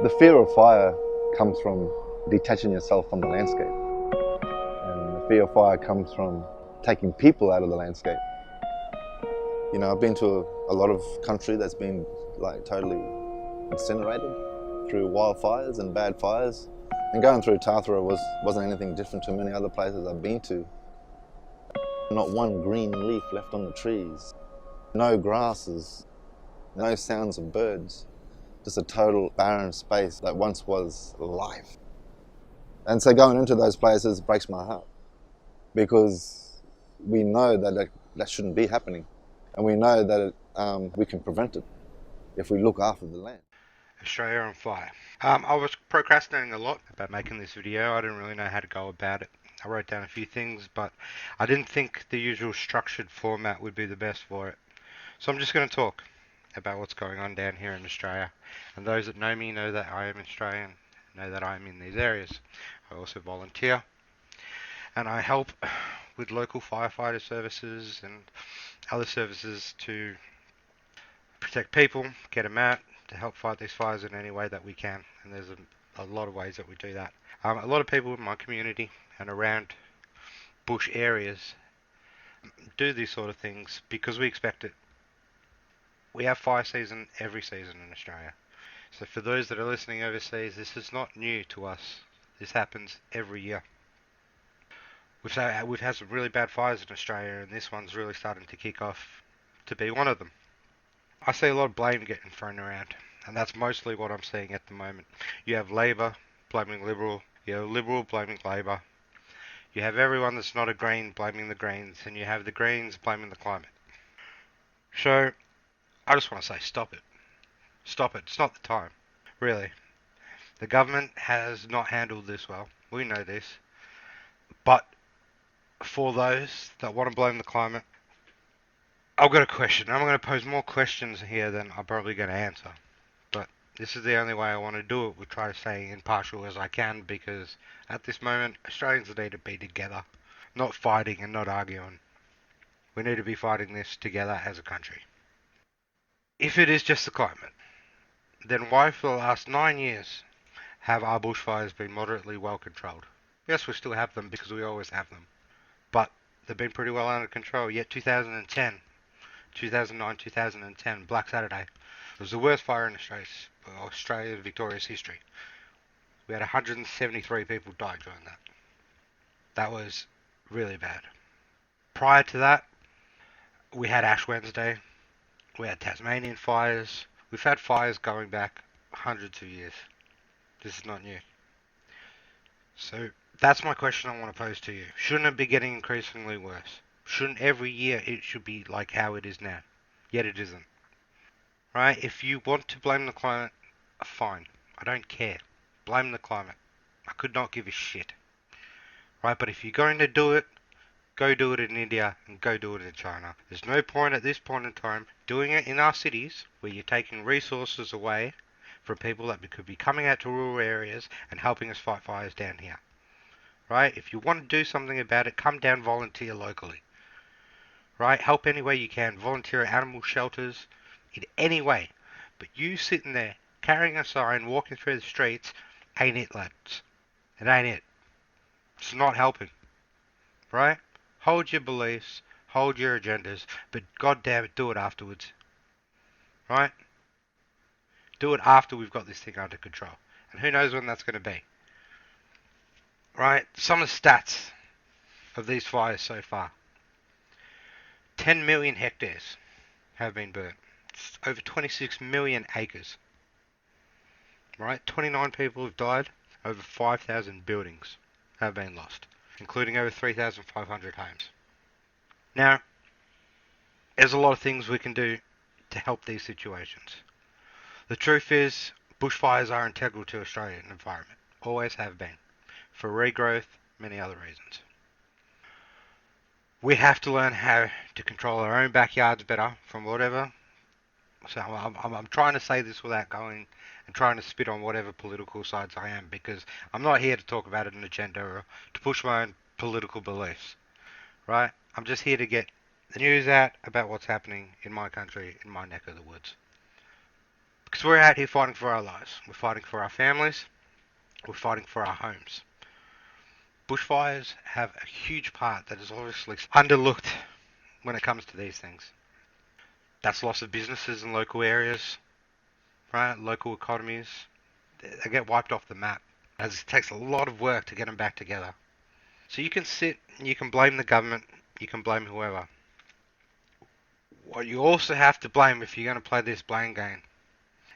The fear of fire comes from detaching yourself from the landscape. And the fear of fire comes from taking people out of the landscape. You know, I've been to a lot of country that's been like totally incinerated through wildfires and bad fires. And going through Tathra wasn't anything different to many other places I've been to. Not one green leaf left on the trees. No grasses, no sounds of birds. Just a total barren space that once was life. And so going into those places breaks my heart, because we know that shouldn't be happening. And we know that we can prevent it if we look after the land. Australia on fire. I was procrastinating a lot about making this video. I didn't really know how to go about it. I wrote down a few things, but I didn't think the usual structured format would be the best for it. So I'm just going to talk about what's going on down here in Australia. And those that know me know that I am Australian, know that I'm in these areas. I also volunteer, and I help with local firefighter services and other services to protect people, get them out, to help fight these fires in any way that we can. And there's a lot of ways that we do that. A lot of people in my community and around bush areas do these sort of things because we expect it. We have fire season every season in Australia. So for those that are listening overseas, this is not new to us. This happens every year. We've had some really bad fires in Australia, and this one's really starting to kick off to be one of them. I see a lot of blame getting thrown around, and that's mostly what I'm seeing at the moment. You have Labor blaming Liberal, you have Liberal blaming Labor, you have everyone that's not a Green blaming the Greens, and you have the Greens blaming the climate. So, I just want to say stop it. Stop it. It's not the time. Really. The government has not handled this well. We know this. But for those that want to blame the climate, I've got a question. I'm going to pose more questions here than I'm probably going to answer. But this is the only way I want to do it. We'll try to stay impartial as I can, because at this moment, Australians need to be together. Not fighting and not arguing. We need to be fighting this together as a country. If it is just the climate, then why for the last 9 years have our bushfires been moderately well controlled? Yes, we still have them because we always have them. But they've been pretty well under control. Yet 2009, 2010, Black Saturday, it was the worst fire in Australia's Victoria's history. We had 173 people die during that. That was really bad. Prior to that, we had Ash Wednesday, we had Tasmanian fires. We've had fires going back hundreds of years. This is not new. So that's my question I want to pose to you. Shouldn't it be getting increasingly worse? Shouldn't every year it should be like how it is now? Yet it isn't. Right? If you want to blame the climate, fine. I don't care. Blame the climate. I could not give a shit. Right? But if you're going to do it, go do it in India and go do it in China. There's no point at this point in time doing it in our cities where you're taking resources away from people that could be coming out to rural areas and helping us fight fires down here. Right? If you want to do something about it, come down, volunteer locally. Right? Help any way you can. Volunteer at animal shelters in any way. But you sitting there carrying a sign, walking through the streets, ain't it, lads. It ain't it. It's not helping. Right? Hold your beliefs, hold your agendas, but goddamn it, do it afterwards. Right? Do it after we've got this thing under control. And who knows when that's going to be. Right? Some of the stats of these fires so far. 10 million hectares have been burnt. It's over 26 million acres. Right? 29 people have died. Over 5,000 buildings have been lost, including over 3,500 homes. Now, there's a lot of things we can do to help these situations. The truth is, bushfires are integral to Australian environment. Always have been. For regrowth, many other reasons. We have to learn how to control our own backyards better from whatever. So I'm trying to say this without going and trying to spit on whatever political sides I am, because I'm not here to talk about an agenda or to push my own political beliefs. Right? I'm just here to get the news out about what's happening in my country, in my neck of the woods. Because we're out here fighting for our lives. We're fighting for our families. We're fighting for our homes. Bushfires have a huge part that is obviously underlooked when it comes to these things. That's loss of businesses in local areas, right? Local economies. They get wiped off the map, as it takes a lot of work to get them back together. So you can sit, you can blame the government, you can blame whoever. What you also have to blame, if you're going to play this blame game,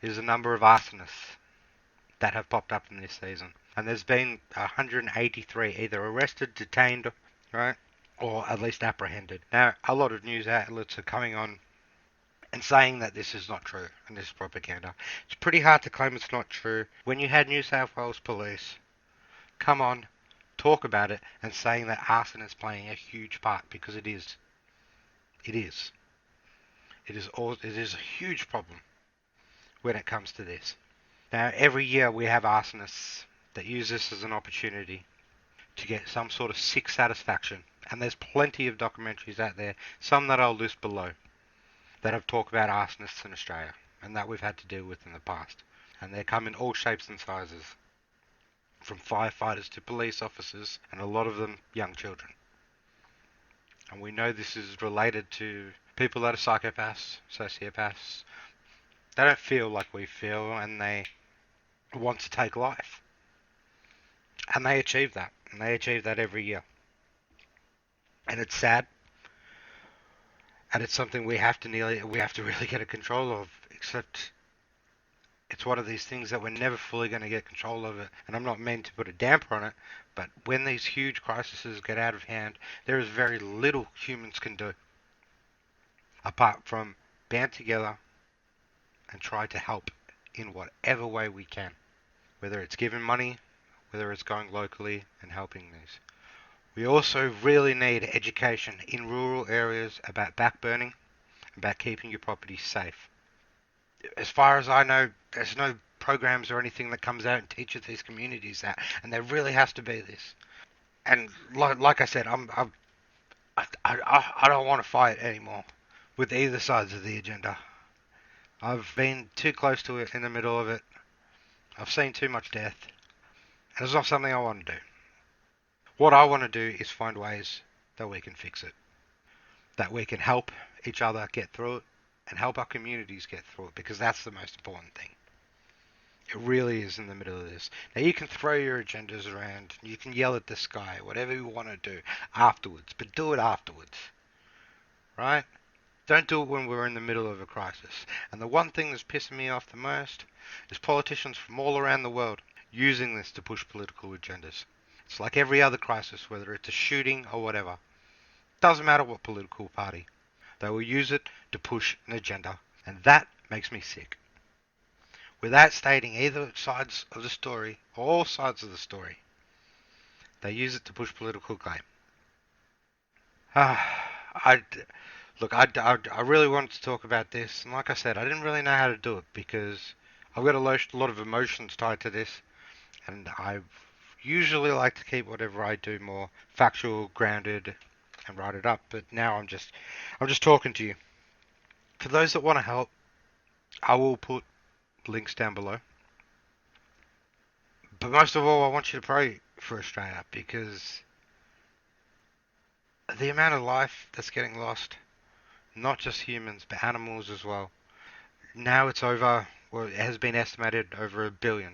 is the number of arsonists that have popped up in this season. And there's been 183 either arrested, detained, right, or at least apprehended. Now, a lot of news outlets are coming on and saying that this is not true and this is propaganda. It's pretty hard to claim it's not true when you had New South Wales Police come on, talk about it, and saying that arson is playing a huge part, because it is. It is. It is a huge problem when it comes to this. Now, every year we have arsonists that use this as an opportunity to get some sort of sick satisfaction. And there's plenty of documentaries out there, some that I'll list below, that have talked about arsonists in Australia and that we've had to deal with in the past. And they come in all shapes and sizes, from firefighters to police officers, and a lot of them young children. And we know this is related to people that are psychopaths, sociopaths. They don't feel like we feel, and they want to take life. And they achieve that. And they achieve that every year. And it's sad. And it's something we have to really get a control of. Except it's one of these things that we're never fully going to get control of it. And I'm not meant to put a damper on it, but when these huge crises get out of hand, there is very little humans can do, apart from band together and try to help in whatever way we can. Whether it's giving money, whether it's going locally and helping these. We also really need education in rural areas about backburning, about keeping your property safe. As far as I know, there's no programs or anything that comes out and teaches these communities that, and there really has to be this. And like I said, I don't want to fight anymore with either sides of the agenda. I've been too close to it, in the middle of it. I've seen too much death, and it's not something I want to do. What I want to do is find ways that we can fix it, that we can help each other get through it, and help our communities get through it, because that's the most important thing. It really is in the middle of this. Now, you can throw your agendas around, you can yell at the sky, whatever you want to do afterwards, but do it afterwards, right? Don't do it when we're in the middle of a crisis. And the one thing that's pissing me off the most is politicians from all around the world using this to push political agendas. It's like every other crisis, whether it's a shooting or whatever. Doesn't matter what political party. They will use it to push an agenda. And that makes me sick. Without stating either sides of the story, or all sides of the story, they use it to push political claim. Look, I really wanted to talk about this, and like I said, I didn't really know how to do it, because I've got a lot of emotions tied to this, and I usually like to keep whatever I do more factual, grounded, and write it up, but now I'm just talking to you. For those that want to help, I will put links down below. But most of all, I want you to pray for Australia, because the amount of life that's getting lost, not just humans, but animals as well. Now it's over, well, it has been estimated over 1 billion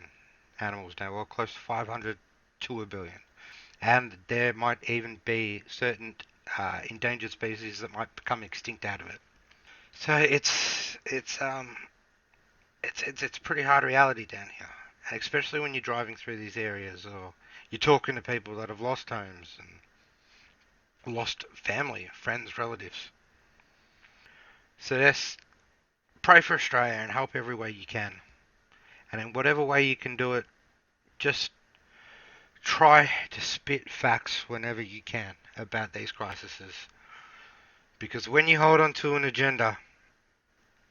animals now, well, close to 500 to 1 billion. And there might even be certain endangered species that might become extinct out of it. So it's pretty hard reality down here, especially when you're driving through these areas, or you're talking to people that have lost homes and lost family, friends, relatives. So just pray for Australia and help every way you can. And in whatever way you can do it, just try to spit facts whenever you can about these crises. Because when you hold on to an agenda,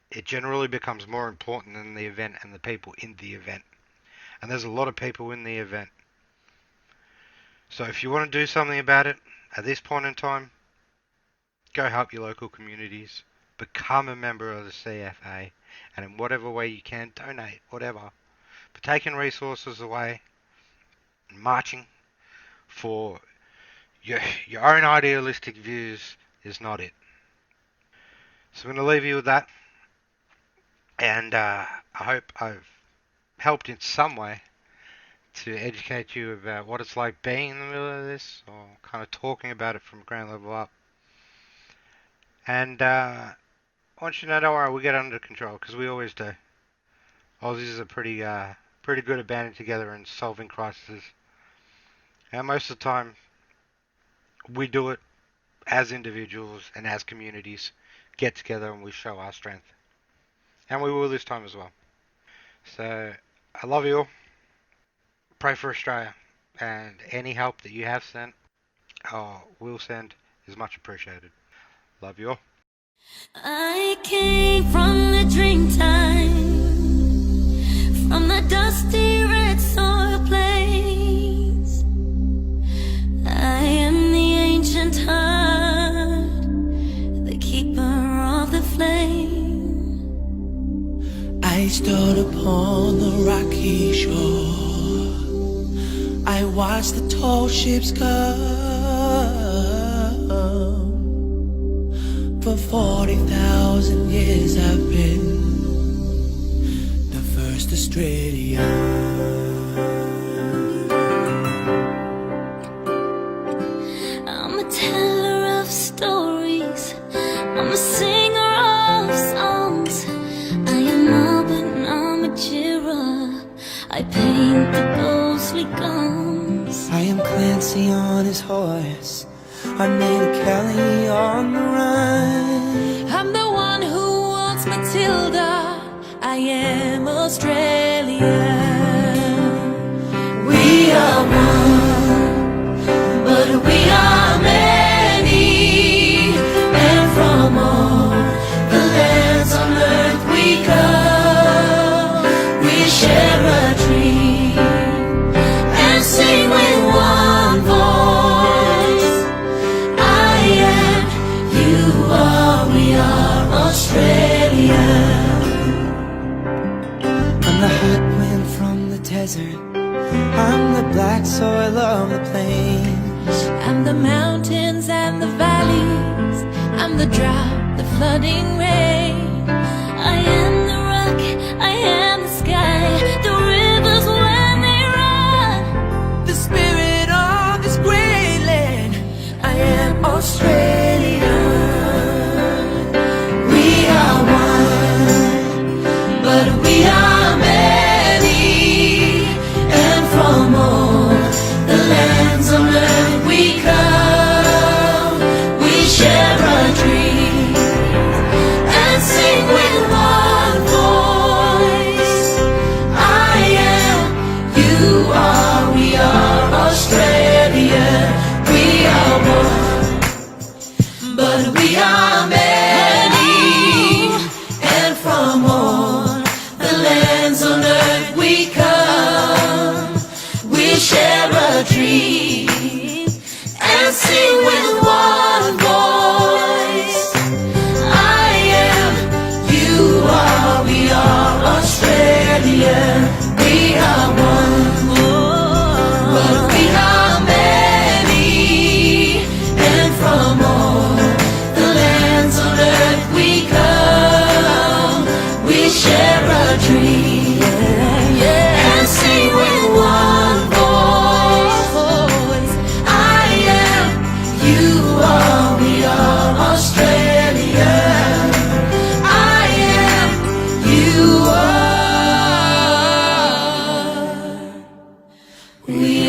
it generally becomes more important than the event and the people in the event. And there's a lot of people in the event. So if you want to do something about it, at this point in time, go help your local communities. Become a member of the CFA. and in whatever way you can, donate, whatever. But taking resources away and marching for your own idealistic views is not it. So I'm going to leave you with that, and I hope I've helped in some way to educate you about what it's like being in the middle of this, or kind of talking about it from ground level up. And I want you to know, don't worry, we'll get under control, because we always do. Aussies are pretty good at banding together and solving crises. And most of the time, we do it as individuals and as communities, get together and we show our strength. And we will this time as well. So, I love you all. Pray for Australia. And any help that you have sent or will send is much appreciated. Love you all. I came from the dream time, from the dusty red soil place. I am the ancient heart, the keeper of the flame. I stood upon the rocky shore, I watched the tall ships come. For 40,000 years I've been the first Australian. I'm a teller of stories, I'm a singer of songs. I am Melbourne, I'm a cheerer, I paint the ghostly guns. I am Clancy on his horse, I'm Nate Kelly on the run. I'm the one who wants Matilda, I am Australian. We are one, But we are many, and from all the lands on earth we come. We share a dream and sing with one voice. I am, you are, we are Australia. I'm the hot wind from the desert, I'm the black soil of the plains. I'm the mountains and the valleys, I'm the drought, the flooding rain. I am the rock, I am the sky, the rivers when they run. The spirit of this great land, I am Australia. We are one, but we are many, and from all the lands on earth we come. We share a dream and sing with one voice. I am, you are, we are Australia. We are one, but we are many, and from all the lands on earth we come. We share a dream and sing with one voice. I am, you are, we are Australia. We are one, but we are many, and from all the lands on earth we come. We share a dream and sing with one voice. I am, you are, we are Australia. I am, you are, we